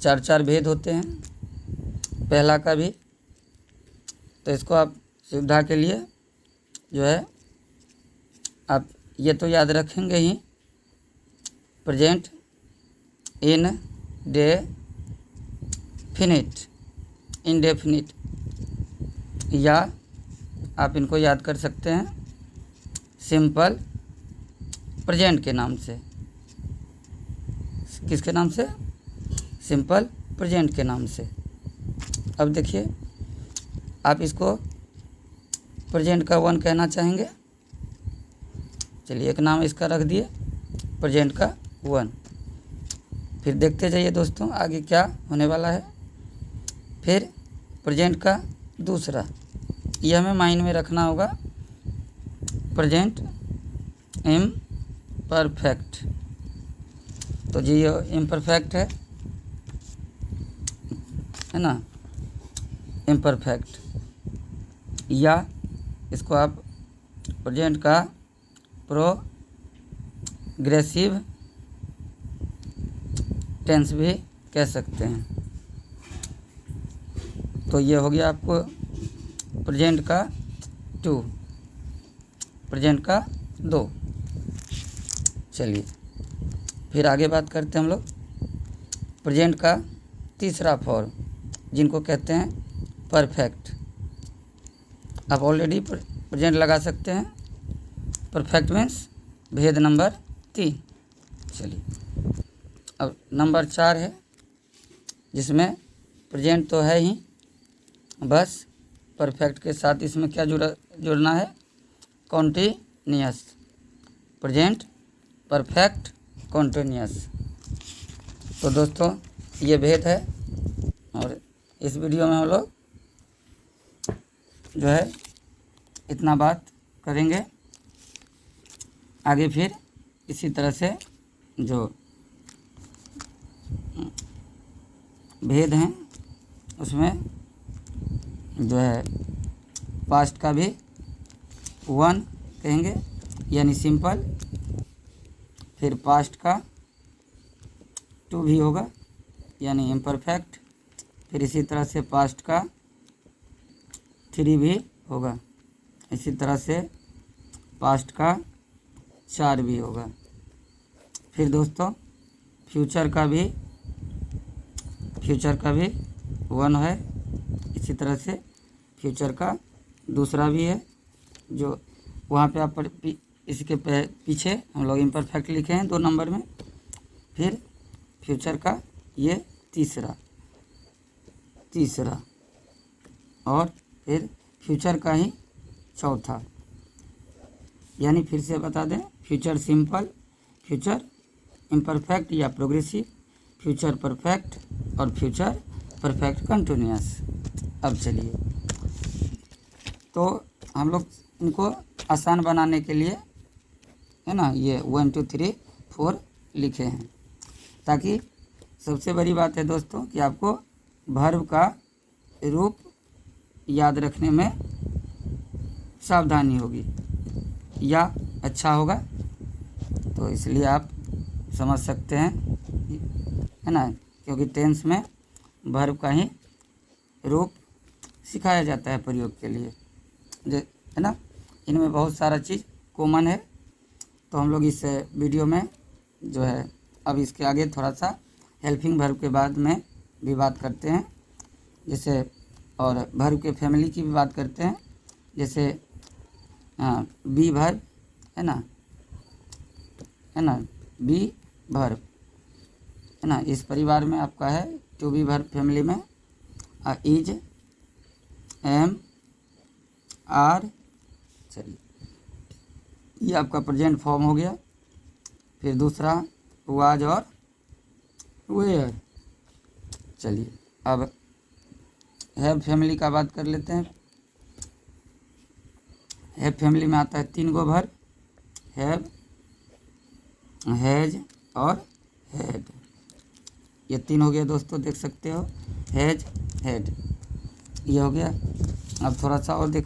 चार चार भेद होते हैं पहला का भी। तो इसको आप सुविधा के लिए जो है आप ये तो याद रखेंगे ही, प्रेजेंट इंडेफिनिट, या आप इनको याद कर सकते हैं सिंपल प्रेजेंट के नाम से। किसके नाम से? सिंपल प्रेजेंट के नाम से। अब देखिए आप इसको प्रेजेंट का 1 कहना चाहेंगे, चलिए एक नाम इसका रख दिए प्रेजेंट का 1। फिर देखते जाइए दोस्तों आगे क्या होने वाला है। फिर प्रेजेंट का दूसरा, यह हमें माइंड में रखना होगा, प्रेजेंट इम्परफेक्ट। तो जी ये इम्परफेक्ट है ना, इम्परफेक्ट, या इसको आप प्रेजेंट का प्रोग्रेसिव टेंस भी कह सकते हैं। तो ये हो गया आपको प्रेजेंट का 2, प्रेजेंट का 2। चलिए फिर आगे बात करते हैं हम लोग प्रेजेंट का तीसरा फॉर्म, जिनको कहते हैं परफेक्ट। आप ऑलरेडी प्रेजेंट लगा सकते हैं, परफेक्ट मीन्स भेद नंबर 3। चलिए अब नंबर 4 है, जिसमें प्रेजेंट तो है ही, बस परफेक्ट के साथ इसमें क्या जुड़ना है, कॉन्टिन्यूअस, प्रेजेंट परफेक्ट कॉन्टिन्यूअस। तो दोस्तों ये भेद है, और इस वीडियो में हम लोग जो है इतना बात करेंगे। आगे फिर इसी तरह से जो भेद हैं उसमें जो है पास्ट का भी 1 कहेंगे, यानी सिंपल। फिर पास्ट का 2 भी होगा, यानी इम्परफेक्ट। फिर इसी तरह से पास्ट का 3 भी होगा, इसी तरह से पास्ट का 4 भी होगा। फिर दोस्तों फ्यूचर का भी 1 है, इसी तरह से फ्यूचर का दूसरा भी है, जो वहाँ पे आप इसके पीछे हम लोग इम्परफेक्ट लिखे हैं 2 नंबर में। फिर फ्यूचर का ये तीसरा, और फिर फ्यूचर का ही चौथा। यानी फिर से बता दें, फ्यूचर सिंपल, फ्यूचर इम्परफेक्ट या प्रोग्रेसिव, फ्यूचर परफेक्ट और फ्यूचर परफेक्ट कंटिन्यूअस। अब चलिए तो हम लोग इनको आसान बनाने के लिए है ना ये 1 2 3 4 लिखे हैं, ताकि सबसे बड़ी बात है दोस्तों कि आपको वर्ब का रूप याद रखने में सावधानी होगी या अच्छा होगा। तो इसलिए आप समझ सकते हैं, है ना, क्योंकि टेंस में वर्ब का ही रूप सिखाया जाता है प्रयोग के लिए, है ना। इनमें बहुत सारा चीज़ कॉमन है। तो हम लोग इस वीडियो में जो है अब इसके आगे थोड़ा सा हेल्पिंग वर्ब के बाद में भी बात करते हैं, जैसे और वर्ब के फैमिली की भी बात करते हैं, जैसे बी वर्ब है ना, बी वर्ब है ना, इस परिवार में आपका है टू बी वर्ब फैमिली में इज, एम, आर। चलिए ये आपका प्रेजेंट फॉर्म हो गया। फिर दूसरा वाज और वेयर। चलिए अब हैव फैमिली का बात कर लेते हैं। हैव फैमिली में आता है 3 गो वर्ब, हैव, हैज और हैड। ये 3 हो गया दोस्तों, देख सकते हो, हैज, हैड, ये हो गया। अब थोड़ा सा और देख